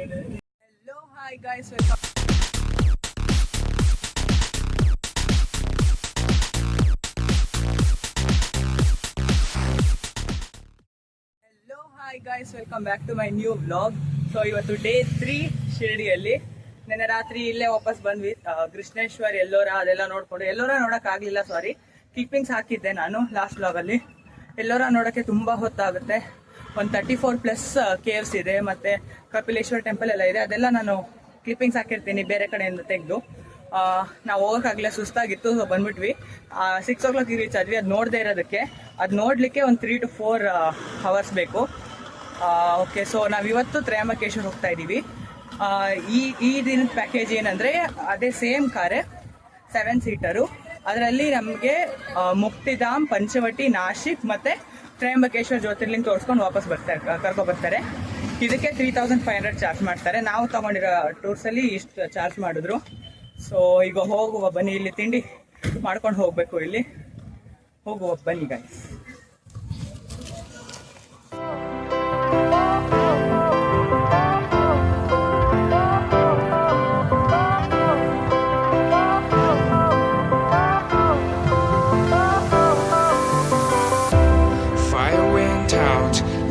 Hello, hi guys, welcome. Hello, hi guys, welcome back to my new vlog. So ಇವತ್ತು day 3 ಶಿರಡಿಯಲ್ಲಿ. ನೆನ್ನೆ ರಾತ್ರಿ ಇಲ್ಲೇ ವಾಪಸ್ ಬಂದ್ವಿ. ಕೃಷ್ಣೇಶ್ವರ್, ಎಲ್ಲೋರ ಅದೆಲ್ಲ ನೋಡ್ಕೊಂಡು, ಎಲ್ಲೋರ ನೋಡಕ್ ಆಗ್ಲಿಲ್ಲ, ಸಾರಿ, ಕ್ಲಿಪ್ಪಿಂಗ್ಸ್ ಹಾಕಿದ್ದೆ ನಾನು ಲಾಸ್ಟ್ ವ್ಲಾಗ್ ಅಲ್ಲಿ. ಎಲ್ಲೋರ ನೋಡಕ್ಕೆ ತುಂಬಾ ಹೊತ್ತಾಗುತ್ತೆ. ಒಂದು 34+ ಕೇವ್ಸ್ ಇದೆ, ಮತ್ತೆ ಕಪಿಲೇಶ್ವರ ಟೆಂಪಲ್ ಎಲ್ಲ ಇದೆ. ಅದೆಲ್ಲ ನಾನು ಕ್ಲಿಪ್ಪಿಂಗ್ಸ್ ಹಾಕಿರ್ತೀನಿ ಬೇರೆ ಕಡೆಯಿಂದ ತೆಗೆದು. ನಾವು ಹೋಗೋಕ್ಕಾಗಲೇ ಸುಸ್ತಾಗಿತ್ತು, ಸೊ ಬಂದ್ಬಿಟ್ವಿ. 6 o'clock ರೀಚ್ ಆದ್ವಿ. ಅದು ನೋಡದೇ ಇರೋದಕ್ಕೆ, ಅದು ನೋಡ್ಲಿಕ್ಕೆ ಒಂದು 3 to 4 hours ಬೇಕು. ಓಕೆ, ಸೊ ನಾವಿವತ್ತು ತ್ರಯಂಬಕೇಶ್ವರ ಹೋಗ್ತಾ ಇದ್ದೀವಿ. ಈ ದಿನದ ಪ್ಯಾಕೇಜ್ ಏನಂದ್ರೆ ಅದೇ ಸೇಮ್ ಕಾರೇ, 7 ಸೀಟರು. ಅದರಲ್ಲಿ ನಮಗೆ ಮುಕ್ತಿಧಾಮ್, ಪಂಚವಟಿ, ನಾಶಿಕ್ ಮತ್ತೆ ತ್ರಯಂಬಕೇಶ್ವರ ಜ್ಯೋತಿರ್ಲಿಂಗ ತೋರಿಸ್ಕೊಂಡು ವಾಪಸ್ ಕರ್ಕೊಂಡು ಬರ್ತಾರೆ. ಇದಕ್ಕೆ 3500 ಚಾರ್ಜ್ ಮಾಡ್ತಾರೆ. ನಾವು ತಗೊಂಡಿರೋ ಟೂರ್ಸ್ ಅಲ್ಲಿ ಇಷ್ಟು ಚಾರ್ಜ್ ಮಾಡಿದ್ರು. ಸೊ ಈಗ ಹೋಗುವ ಬನ್ನಿ, ಇಲ್ಲಿ ತಿಂಡಿ ಮಾಡ್ಕೊಂಡು ಹೋಗ್ಬೇಕು. ಇಲ್ಲಿ ಹೋಗುವ ಬನ್ನಿ guys.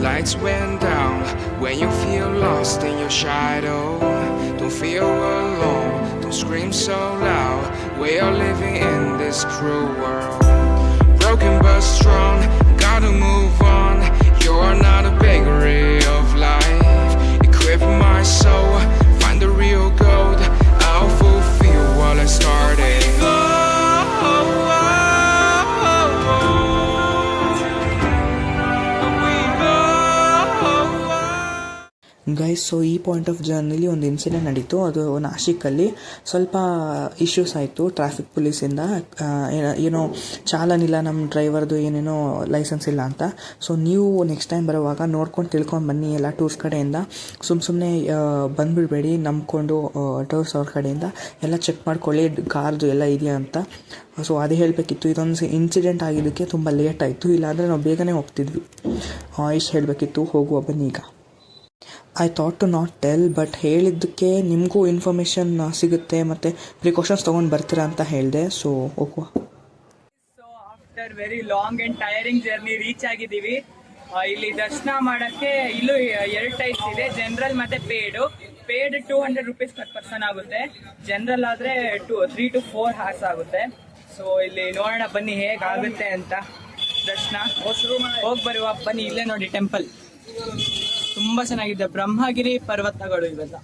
Lights went down when you feel lost in your shadow. Don't feel alone, don't scream so loud. We are living in this cruel world. Broken but strong, gotta move on. You're not a bakery of life. Equip my soul, find the real gold. I'll fulfill what I started. Guys, so ಈ point of ಜರ್ನಿಲಿ ಒಂದು incident ನಡೀತು. ಅದು ನಾಶಿಕಲ್ಲಿ ಸ್ವಲ್ಪ issues ಆಯಿತು traffic ಪೊಲೀಸಿಂದ. ಏನೋ ಚಾಲನ್ ಇಲ್ಲ ನಮ್ಮ ಡ್ರೈವರ್ದು, ಏನೇನೋ ಲೈಸೆನ್ಸ್ ಇಲ್ಲ ಅಂತ. ಸೊ ನೀವು ನೆಕ್ಸ್ಟ್ ಟೈಮ್ ಬರುವಾಗ ನೋಡ್ಕೊಂಡು ತಿಳ್ಕೊಂಡು ಬನ್ನಿ. ಎಲ್ಲ ಟೂರ್ಸ್ ಕಡೆಯಿಂದ ಸುಮ್ಮನೆ ಬಂದುಬಿಡಬೇಡಿ. ನಂಬ್ಕೊಂಡು ಟೂರ್ಸ್ ಅವ್ರ ಕಡೆಯಿಂದ ಎಲ್ಲ ಚೆಕ್ ಮಾಡ್ಕೊಳ್ಳಿ, ಕಾರ್ದು ಎಲ್ಲ ಇದೆಯಾ ಅಂತ. ಸೊ ಅದೇ ಹೇಳಬೇಕಿತ್ತು. ಇದೊಂದು ಇನ್ಸಿಡೆಂಟ್ ಆಗಿದ್ದಕ್ಕೆ ತುಂಬ ಲೇಟ್ ಆಯಿತು, ಇಲ್ಲಾಂದರೆ ನಾವು ಬೇಗನೆ ಹೋಗ್ತಿದ್ವಿ. ಇಷ್ಟು ಹೇಳಬೇಕಿತ್ತು. ಹೋಗುವ ಬನ್ನಿ ಈಗ. I thought to not tell, but ಹೇಳಿದ್ದಕ್ಕೆ ನಿಮಗೂ ಇನ್ಫಾರ್ಮೇಷನ್ ಸಿಗುತ್ತೆ ಮತ್ತು ಪ್ರಿಕಾಷನ್ಸ್ ತೊಗೊಂಡು ಬರ್ತೀರಾ ಅಂತ ಹೇಳಿದೆ. ಸೊ ಹೋಗುವ. So after very long and tiring journey reach ಆಗಿದ್ದೀವಿ. ಇಲ್ಲಿ ದರ್ಶನ ಮಾಡೋಕ್ಕೆ ಇಲ್ಲೂ 2 ಟೈಪ್ಸ್ ಇದೆ, ಜನರಲ್ ಮತ್ತು ಪೇಡ್ 200 rupees per person ಆಗುತ್ತೆ. ಜನರಲ್ ಆದರೆ 3 to 4 hours ಆಗುತ್ತೆ. ಸೊ ಇಲ್ಲಿ ನೋಡೋಣ ಬನ್ನಿ ಹೇಗಾಗುತ್ತೆ ಅಂತ ದರ್ಶನ. ಹೋಗಿ ಬರುವ ಬನ್ನಿ. ಇಲ್ಲೇ ನೋಡಿ ಟೆಂಪಲ್ ತುಂಬಾ ಚೆನ್ನಾಗಿದೆ. ಬ್ರಹ್ಮಗಿರಿ ಪರ್ವತಗಳು ಇವೆಲ್ಲ.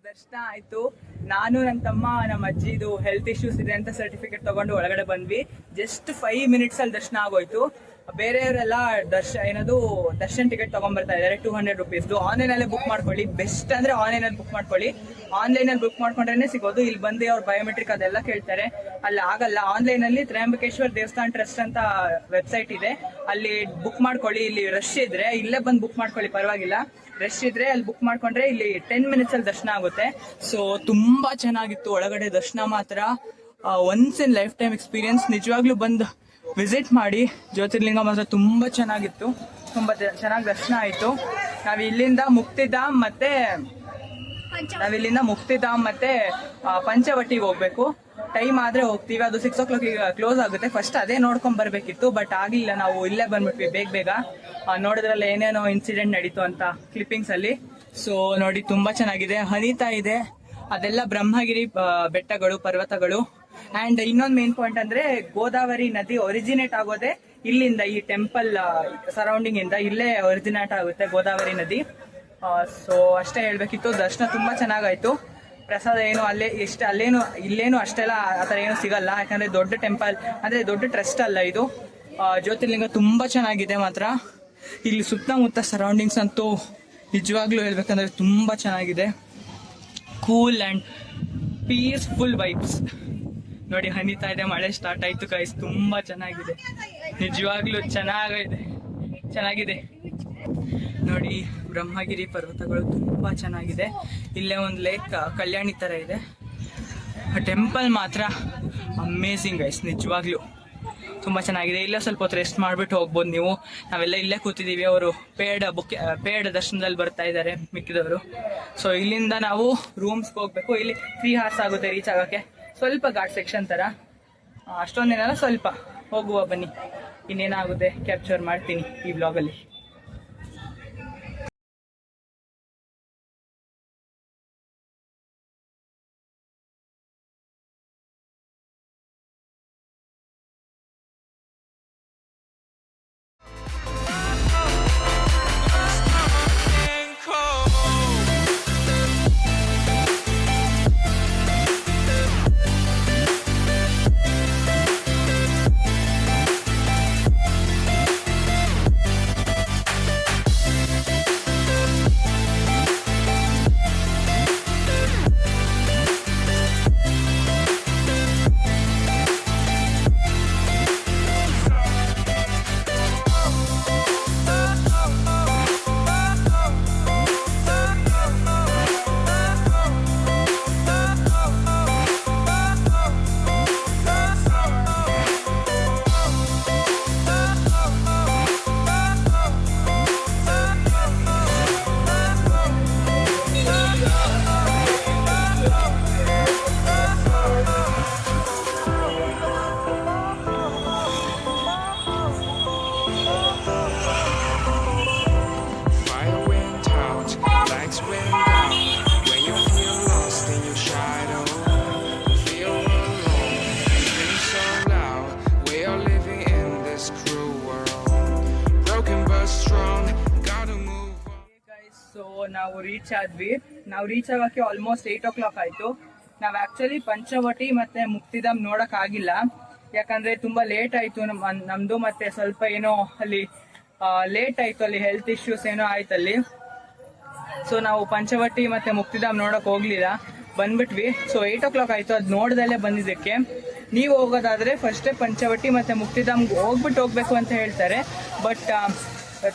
ದರ್ಶನ ಆಯ್ತು. ನಾನು ನನ್ನ ತಮ್ಮ, ನಮ್ಮ ಅಜ್ಜಿದು ಹೆಲ್ತ್ ಇಶ್ಯೂಸ್ ಇದೆ ಅಂತ ಸರ್ಟಿಫಿಕೇಟ್ ತಗೊಂಡು ಒಳಗಡೆ ಬಂದ್ವಿ. ಜಸ್ಟ್ 5 minutes ಅಲ್ಲಿ ದರ್ಶನ ಆಗೋಯ್ತು. ಬೇರೆಯವರೆಲ್ಲ ದರ್ಶನ್ ಟಿಕೆಟ್ ತಗೊಂಡ್ಬರ್ತಾ ಇದ್ದಾರೆ 200 rupees. ಆನ್ಲೈನಲ್ಲೇ ಬುಕ್ ಮಾಡ್ಕೊಳ್ಳಿ. ಬೆಸ್ಟ್ ಅಂದ್ರೆ ಆನ್ಲೈನಲ್ಲಿ ಬುಕ್ ಮಾಡ್ಕೊಳ್ಳಿ. ಆನ್ಲೈನಲ್ಲಿ ಬುಕ್ ಮಾಡ್ಕೊಂಡ್ರೆ ಸಿಗೋದು. ಇಲ್ಲಿ ಬಂದು ಅವ್ರ ಬಯೋಮೆಟ್ರಿಕ್ ಅದೆಲ್ಲ ಕೇಳ್ತಾರೆ, ಅಲ್ಲಿ ಆಗಲ್ಲ. ಆನ್ಲೈನಲ್ಲಿ ತ್ರಯಂಬಕೇಶ್ವರ ದೇವಸ್ಥಾನ ಟ್ರಸ್ಟ್ ಅಂತ ವೆಬ್ಸೈಟ್ ಇದೆ, ಅಲ್ಲಿ ಬುಕ್ ಮಾಡ್ಕೊಳ್ಳಿ. ಇಲ್ಲಿ ರಶ್ ಇದ್ರೆ ಇಲ್ಲೇ ಬಂದು ಬುಕ್ ಮಾಡ್ಕೊಳ್ಳಿ, ಪರವಾಗಿಲ್ಲ. ರಶ್ ಇದ್ರೆ ಅಲ್ಲಿ ಬುಕ್ ಮಾಡ್ಕೊಂಡ್ರೆ ಇಲ್ಲಿ 10 minutes ಅಲ್ಲಿ ದರ್ಶನ ಆಗುತ್ತೆ. ಸೊ ತುಂಬಾ ಚೆನ್ನಾಗಿತ್ತು ಒಳಗಡೆ ದರ್ಶನ ಮಾತ್ರ. Once in life time experience. ನಿಜವಾಗ್ಲೂ ಬಂದು ವಿಸಿಟ್ ಮಾಡಿ. ಜ್ಯೋತಿರ್ಲಿಂಗ ಮಾತ್ರ ತುಂಬಾ ಚೆನ್ನಾಗಿತ್ತು, ತುಂಬಾ ಚೆನ್ನಾಗಿ ದರ್ಶನ ಆಯಿತು. ನಾವಿಲ್ಲಿಂದ ಮುಕ್ತಿಧಾಮ್ ಮತ್ತೆ ಪಂಚವಟಿಗೆ ಹೋಗ್ಬೇಕು. ಟೈಮ್ ಆದರೆ ಹೋಗ್ತೀವಿ. ಅದು 6 o'clock ಕ್ಲೋಸ್ ಆಗುತ್ತೆ. ಫಸ್ಟ್ ಅದೇ ನೋಡ್ಕೊಂಡ್ ಬರಬೇಕಿತ್ತು, ಬಟ್ ಆಗಿಲ್ಲ. ನಾವು ಇಲ್ಲೇ ಬಂದ್ಬಿಟ್ವಿ ಬೇಗ. ನೋಡಿದ್ರಲ್ಲ ಏನೇನೋ ಇನ್ಸಿಡೆಂಟ್ ನಡೀತು ಅಂತ ಕ್ಲಿಪ್ಪಿಂಗ್ಸ್ ಅಲ್ಲಿ. ಸೊ ನೋಡಿ, ತುಂಬಾ ಚೆನ್ನಾಗಿದೆ, ಹನಿತಾ ಇದೆ. ಅದೆಲ್ಲ ಬ್ರಹ್ಮಗಿರಿ ಬೆಟ್ಟಗಳು, ಪರ್ವತಗಳು. ಅಂಡ್ ಇನ್ನೊಂದು ಮೇನ್ ಪಾಯಿಂಟ್ ಅಂದ್ರೆ, ಗೋದಾವರಿ ನದಿ ಒರಿಜಿನೇಟ್ ಆಗೋದೇ ಇಲ್ಲಿಂದ, ಈ ಟೆಂಪಲ್ ಸರೌಂಡಿಂಗ್ ಇಂದ. ಇಲ್ಲೇ ಒರಿಜಿನೇಟ್ ಆಗುತ್ತೆ ಗೋದಾವರಿ ನದಿ. ಸೊ ಅಷ್ಟೇ ಹೇಳ್ಬೇಕಿತ್ತು. ದರ್ಶನ ತುಂಬಾ ಚೆನ್ನಾಗಾಯ್ತು. ಪ್ರಸಾದ ಏನು ಇಲ್ಲೇನು ಅಷ್ಟೆಲ್ಲ ಆತರ ಏನು ಸಿಗಲ್ಲ, ಯಾಕಂದ್ರೆ ದೊಡ್ಡ ಟೆಂಪಲ್ ಅಂದ್ರೆ ದೊಡ್ಡ ಟ್ರಸ್ಟ್ ಅಲ್ಲ ಇದು. ಜ್ಯೋತಿರ್ಲಿಂಗ ತುಂಬಾ ಚೆನ್ನಾಗಿದೆ ಮಾತ್ರ. ಇಲ್ಲಿ ಸುತ್ತಮುತ್ತ ಸರೌಂಡಿಂಗ್ಸ್ ಅಂತೂ ನಿಜವಾಗ್ಲೂ ಹೇಳ್ಬೇಕಂದ್ರೆ ತುಂಬಾ ಚೆನ್ನಾಗಿದೆ. Cool and peaceful vibes. ನೋಡಿ, ಹನಿತಾ ಇದೆ, ಮಳೆ ಸ್ಟಾರ್ಟ್ ಆಯ್ತು ಗೈಸ್. ತುಂಬಾ ಚೆನ್ನಾಗಿದೆ, ನಿಜವಾಗ್ಲೂ ಚೆನ್ನಾಗಿದೆ. ನೋಡಿ, ಬ್ರಹ್ಮಗಿರಿ ಪರ್ವತಗಳು ತುಂಬಾ ಚೆನ್ನಾಗಿದೆ. ಇಲ್ಲೇ ಒಂದು ಲೇಕ್ ಕಲ್ಯಾಣಿ ತರ ಇದೆ. ಟೆಂಪಲ್ ಮಾತ್ರ ಅಮೇಝಿಂಗ್ ಗೈಸ್, ನಿಜವಾಗ್ಲೂ ತುಂಬಾ ಚೆನ್ನಾಗಿದೆ. ಇಲ್ಲೇ ಸ್ವಲ್ಪ ಹೊತ್ತು ರೆಸ್ಟ್ ಮಾಡ್ಬಿಟ್ಟು ಹೋಗ್ಬೋದು ನೀವು. ನಾವೆಲ್ಲ ಇಲ್ಲೇ ಕೂತಿದ್ದೀವಿ. ಅವರು ಪೇಡ್ ದರ್ಶನದಲ್ಲಿ ಬರ್ತಾ ಇದ್ದಾರೆ ಮಿಕ್ಕಿದವರು. ಸೊ ಇಲ್ಲಿಂದ ನಾವು ರೂಮ್ಸ್ಗೆ ಹೋಗ್ಬೇಕು. ಇಲ್ಲಿ 3 hours ಆಗುತ್ತೆ ರೀಚ್ ಆಗಕ್ಕೆ. ಸ್ವಲ್ಪ ಘಾಟ್ ಸೆಕ್ಷನ್ ತರ, ಅಷ್ಟೊಂದೇನಲ್ಲ, ಸ್ವಲ್ಪ ಹೋಗುವ ಬನ್ನಿ. ಇನ್ನೇನಾಗುತ್ತೆ ಕ್ಯಾಪ್ಚರ್ ಮಾಡ್ತೀನಿ ಈ ಬ್ಲಾಗಲ್ಲಿ. ನಾವು ರೀಚ್ ಆಗಕ್ಕೆ ಆಲ್ಮೋಸ್ಟ್ 8 o'clock ಆಯ್ತು. ನಾವು ಆಕ್ಚುಲಿ ಪಂಚವಟಿ ಮತ್ತೆ ಮುಕ್ತಿಧಾಮ್ ನೋಡಕ್ ಆಗಿಲ್ಲ, ಯಾಕಂದ್ರೆ ತುಂಬಾ ಲೇಟ್ ಆಯ್ತು ನಮ್ದು. ಮತ್ತೆ ಸ್ವಲ್ಪ ಏನೋ ಅಲ್ಲಿ ಲೇಟ್ ಆಯ್ತು, ಅಲ್ಲಿ ಹೆಲ್ತ್ ಇಶ್ಯೂಸ್ ಏನೋ ಆಯ್ತು ಅಲ್ಲಿ. ಸೊ ನಾವು ಪಂಚವಟಿ ಮತ್ತೆ ಮುಕ್ತಿಧಾಮ್ ನೋಡಕ್ ಹೋಗ್ಲಿಲ್ಲ, ಬಂದ್ಬಿಟ್ವಿ. ಸೊ 8 o'clock ಆಯ್ತು, ಅದ್ ನೋಡ್ದಲ್ಲೇ ಬಂದಿದ್ದಕ್ಕೆ. ನೀವು ಹೋಗೋದಾದ್ರೆ ಫಸ್ಟೇ ಪಂಚವಟಿ ಮತ್ತೆ ಮುಕ್ತಿಧಾಮ್ ಹೋಗ್ಬೇಕು ಅಂತ ಹೇಳ್ತಾರೆ. ಬಟ್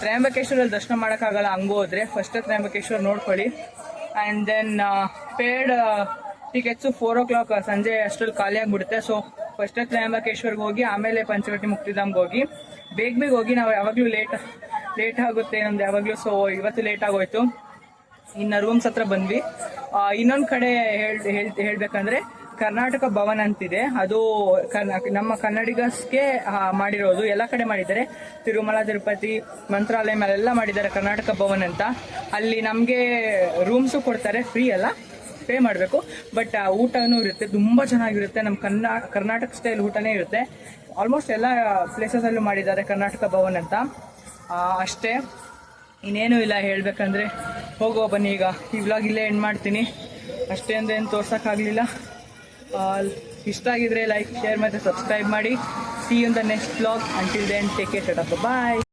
ತ್ರಯಂಬಕೇಶ್ವರಲ್ಲಿ ದರ್ಶನ ಮಾಡೋಕ್ಕಾಗಲ್ಲ ಹಂಗೆ ಹೋದ್ರೆ. ಫಸ್ಟ್ ತ್ರಯಂಬಕೇಶ್ವರ ನೋಡ್ಕೊಳ್ಳಿ. And then paid tickets 4 o'clock ಸಂಜೆ ಅಷ್ಟರಲ್ಲಿ ಖಾಲಿ ಆಗಿಬಿಡುತ್ತೆ. ಸೊ ಫಸ್ಟ್ ತ್ರಯಂಬಕೇಶ್ವರ್ಗೆ ಹೋಗಿ ಆಮೇಲೆ ಪಂಚವಟಿ ಮುಕ್ತಿಧಾಮ್ಗೆ ಹೋಗಿ. ಬೇಗ ಹೋಗಿ. ನಾವು ಯಾವಾಗಲೂ ಲೇಟ್ ಆಗುತ್ತೆ ನಮ್ದು ಯಾವಾಗಲೂ. ಸೊ ಇವತ್ತು ಲೇಟ್ ಆಗೋಯ್ತು. ಇನ್ನು ರೂಮ್ಸ್ ಹತ್ರ ಬಂದ್ವಿ. ಇನ್ನೊಂದು ಕಡೆ ಹೇಳ್ಬೇಕಂದ್ರೆ ಕರ್ನಾಟಕ ಭವನ್ ಅಂತಿದೆ. ಅದು ನಮ್ಮ ಕನ್ನಡಿಗಸ್ಗೆ ಮಾಡಿರೋದು. ಎಲ್ಲ ಕಡೆ ಮಾಡಿದ್ದಾರೆ, ತಿರುಮಲ, ತಿರುಪತಿ, ಮಂತ್ರಾಲಯ ಮೇಲೆಲ್ಲ ಮಾಡಿದ್ದಾರೆ ಕರ್ನಾಟಕ ಭವನ್ ಅಂತ. ಅಲ್ಲಿ ನಮಗೆ ರೂಮ್ಸು ಕೊಡ್ತಾರೆ, ಫ್ರೀ ಅಲ್ಲ, ಪೇ ಮಾಡಬೇಕು. ಬಟ್ ಊಟನೂ ಇರುತ್ತೆ, ತುಂಬ ಚೆನ್ನಾಗಿರುತ್ತೆ. ನಮ್ಮ ಕರ್ನಾಟಕ ಸ್ಟೈಲ್ ಊಟನೇ ಇರುತ್ತೆ. ಆಲ್ಮೋಸ್ಟ್ ಎಲ್ಲ ಪ್ಲೇಸಸಲ್ಲೂ ಮಾಡಿದ್ದಾರೆ ಕರ್ನಾಟಕ ಭವನ್ ಅಂತ. ಅಷ್ಟೇ, ಇನ್ನೇನು ಇಲ್ಲ ಹೇಳ್ಬೇಕಂದ್ರೆ. ಹೋಗುವ ಬನ್ನಿ. ಈಗ ಈ ವ್ಲಾಗ್ ಇಲ್ಲೇ ಎಂಡ್ ಮಾಡ್ತೀನಿ. ಅಷ್ಟೇ ಅಂದೇನು ತೋರ್ಸೋಕ್ಕಾಗಲಿಲ್ಲ. ಇಷ್ಟ ಆಗಿದ್ರೆ ಲೈಕ್, ಶೇರ್ ಮತ್ತು ಸಬ್ಸ್ಕ್ರೈಬ್ ಮಾಡಿ. See you in the next vlog. Until then, take care. Bye.